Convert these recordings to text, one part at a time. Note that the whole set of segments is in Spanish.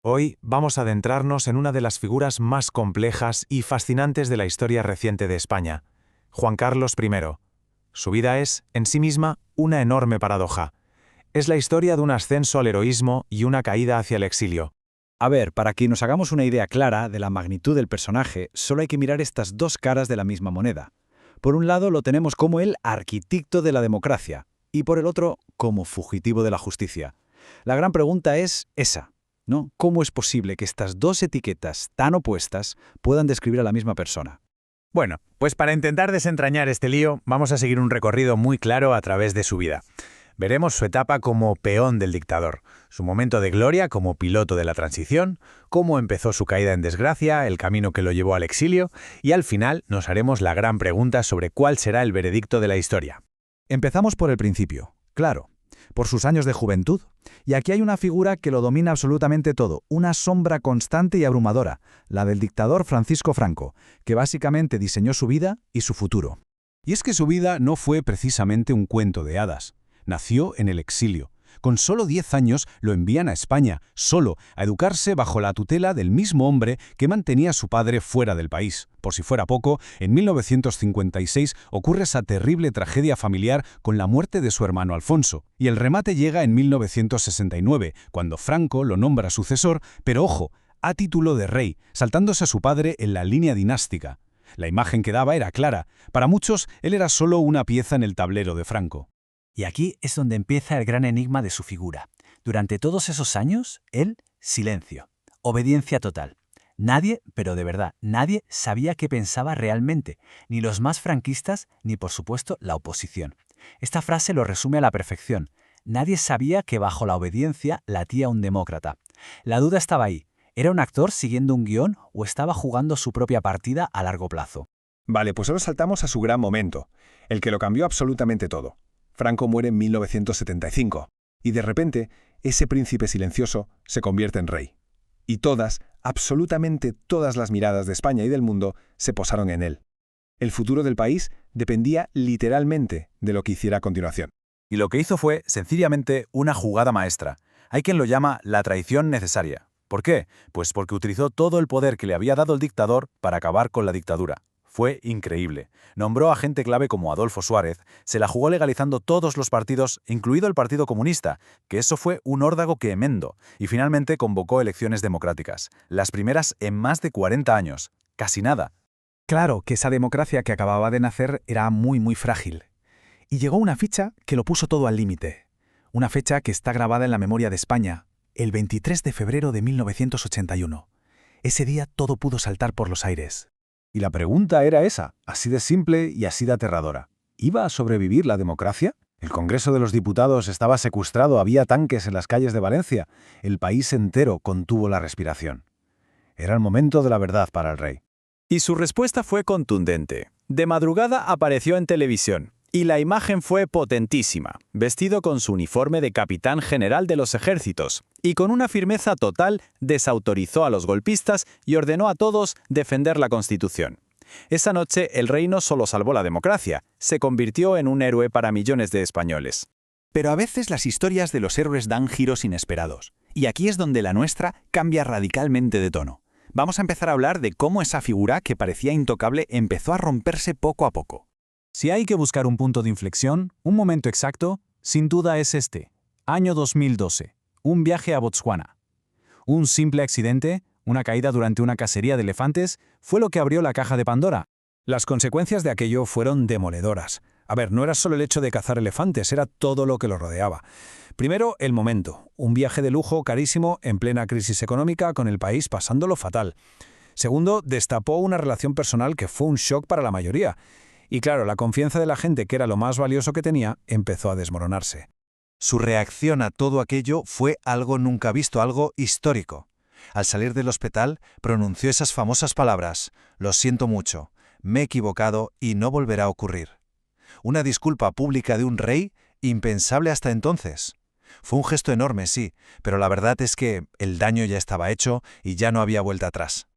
Hoy vamos a adentrarnos en una de las figuras más complejas y fascinantes de la historia reciente de España, Juan Carlos I. Su vida es, en sí misma, una enorme paradoja. Es la historia de un ascenso al heroísmo y una caída hacia el exilio. A ver, para que nos hagamos una idea clara de la magnitud del personaje, solo hay que mirar estas dos caras de la misma moneda. Por un lado lo tenemos como el arquitecto de la democracia, y por el otro como fugitivo de la justicia. La gran pregunta es esa, ¿no? ¿Cómo es posible que estas dos etiquetas tan opuestas puedan describir a la misma persona? Bueno, pues para intentar desentrañar este lío, vamos a seguir un recorrido muy claro a través de su vida. Veremos su etapa como peón del dictador, su momento de gloria como piloto de la transición, cómo empezó su caída en desgracia, el camino que lo llevó al exilio, y al final nos haremos la gran pregunta sobre cuál será el veredicto de la historia. Empezamos por el principio, claro, por sus años de juventud. Y aquí hay una figura que lo domina absolutamente todo, una sombra constante y abrumadora, la del dictador Francisco Franco, que básicamente diseñó su vida y su futuro. Y es que su vida no fue precisamente un cuento de hadas. Nació en el exilio. Con solo 10 años lo envían a España, solo, a educarse bajo la tutela del mismo hombre que mantenía a su padre fuera del país. Por si fuera poco, en 1956 ocurre esa terrible tragedia familiar con la muerte de su hermano Alfonso, y el remate llega en 1969, cuando Franco lo nombra sucesor, pero ojo, a título de rey, saltándose a su padre en la línea dinástica. La imagen que daba era clara. Para muchos, él era solo una pieza en el tablero de Franco. Y aquí es donde empieza el gran enigma de su figura. Durante todos esos años, él, silencio, obediencia total. Nadie, pero de verdad, nadie sabía qué pensaba realmente, ni los más franquistas, ni por supuesto la oposición. Esta frase lo resume a la perfección. Nadie sabía que bajo la obediencia latía un demócrata. La duda estaba ahí. ¿Era un actor siguiendo un guión o estaba jugando su propia partida a largo plazo? Vale, pues ahora saltamos a su gran momento, el que lo cambió absolutamente todo. Franco muere en 1975, y de repente, ese príncipe silencioso se convierte en rey. Y todas, absolutamente todas las miradas de España y del mundo se posaron en él. El futuro del país dependía literalmente de lo que hiciera a continuación. Y lo que hizo fue, sencillamente, una jugada maestra. Hay quien lo llama la traición necesaria. ¿Por qué? Pues porque utilizó todo el poder que le había dado el dictador para acabar con la dictadura. Fue increíble. Nombró a gente clave como Adolfo Suárez, se la jugó legalizando todos los partidos, incluido el Partido Comunista, que eso fue un órdago que emendó, y finalmente convocó elecciones democráticas, las primeras en más de 40 años. Casi nada. Claro que esa democracia que acababa de nacer era muy frágil. Y llegó una fecha que lo puso todo al límite. Una fecha que está grabada en la memoria de España, el 23 de febrero de 1981. Ese día todo pudo saltar por los aires. Y la pregunta era esa, así de simple y así de aterradora. ¿Iba a sobrevivir la democracia? El Congreso de los Diputados estaba secuestrado, había tanques en las calles de Valencia. El país entero contuvo la respiración. Era el momento de la verdad para el rey. Y su respuesta fue contundente. De madrugada apareció en televisión. Y la imagen fue potentísima, vestido con su uniforme de capitán general de los ejércitos, y con una firmeza total desautorizó a los golpistas y ordenó a todos defender la Constitución. Esa noche el rey no solo salvó la democracia, se convirtió en un héroe para millones de españoles. Pero a veces las historias de los héroes dan giros inesperados, y aquí es donde la nuestra cambia radicalmente de tono. Vamos a empezar a hablar de cómo esa figura que parecía intocable empezó a romperse poco a poco. Si hay que buscar un punto de inflexión, un momento exacto, sin duda es este. Año 2012. Un viaje a Botswana. Un simple accidente, una caída durante una cacería de elefantes, fue lo que abrió la caja de Pandora. Las consecuencias de aquello fueron demoledoras. A ver, no era solo el hecho de cazar elefantes, era todo lo que lo rodeaba. Primero, el momento. Un viaje de lujo carísimo en plena crisis económica con el país pasándolo fatal. Segundo, destapó una relación personal que fue un shock para la mayoría. Y claro, la confianza de la gente, que era lo más valioso que tenía, empezó a desmoronarse. Su reacción a todo aquello fue algo nunca visto, algo histórico. Al salir del hospital, pronunció esas famosas palabras: «Lo siento mucho, me he equivocado y no volverá a ocurrir». Una disculpa pública de un rey, impensable hasta entonces. Fue un gesto enorme, sí, pero la verdad es que el daño ya estaba hecho y ya no había vuelta atrás.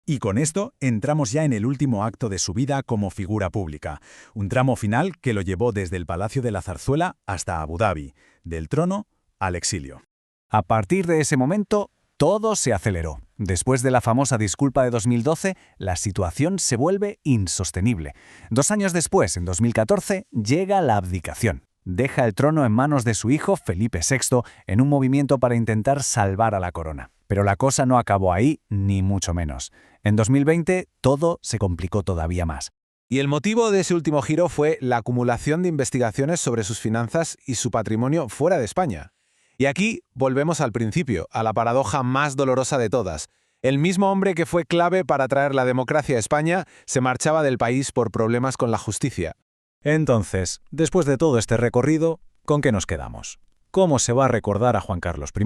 Y con esto entramos ya en el último acto de su vida como figura pública, un tramo final que lo llevó desde el Palacio de la Zarzuela hasta Abu Dhabi, del trono al exilio. A partir de ese momento, Todo se aceleró. Después de la famosa disculpa de 2012, la situación se vuelve insostenible. 2 años después, en 2014, llega la abdicación. Deja el trono en manos de su hijo Felipe VI en un movimiento para intentar salvar a la corona. Pero la cosa no acabó ahí, ni mucho menos. En 2020, todo se complicó todavía más. Y el motivo de ese último giro fue la acumulación de investigaciones sobre sus finanzas y su patrimonio fuera de España. Y aquí volvemos al principio, a la paradoja más dolorosa de todas. El mismo hombre que fue clave para traer la democracia a España se marchaba del país por problemas con la justicia. Entonces, después de todo este recorrido, ¿con qué nos quedamos? ¿Cómo se va a recordar a Juan Carlos I?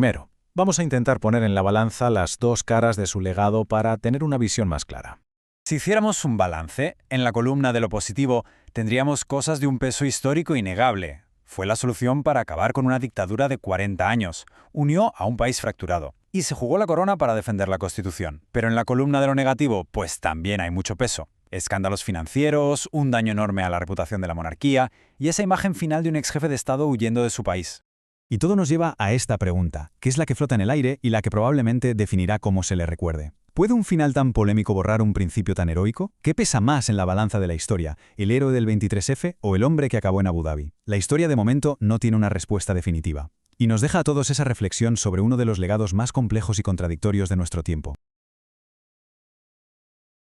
Vamos a intentar poner en la balanza las dos caras de su legado para tener una visión más clara. Si hiciéramos un balance, en la columna de lo positivo tendríamos cosas de un peso histórico innegable. Fue la solución para acabar con una dictadura de 40 años. Unió a un país fracturado. Y se jugó la corona para defender la Constitución. Pero en la columna de lo negativo, pues también hay mucho peso. Escándalos financieros, un daño enorme a la reputación de la monarquía y esa imagen final de un exjefe de Estado huyendo de su país. Y todo nos lleva a esta pregunta, que es la que flota en el aire y la que probablemente definirá cómo se le recuerde. ¿Puede un final tan polémico borrar un principio tan heroico? ¿Qué pesa más en la balanza de la historia, el héroe del 23F o el hombre que acabó en Abu Dhabi? La historia de momento no tiene una respuesta definitiva. Y nos deja a todos esa reflexión sobre uno de los legados más complejos y contradictorios de nuestro tiempo.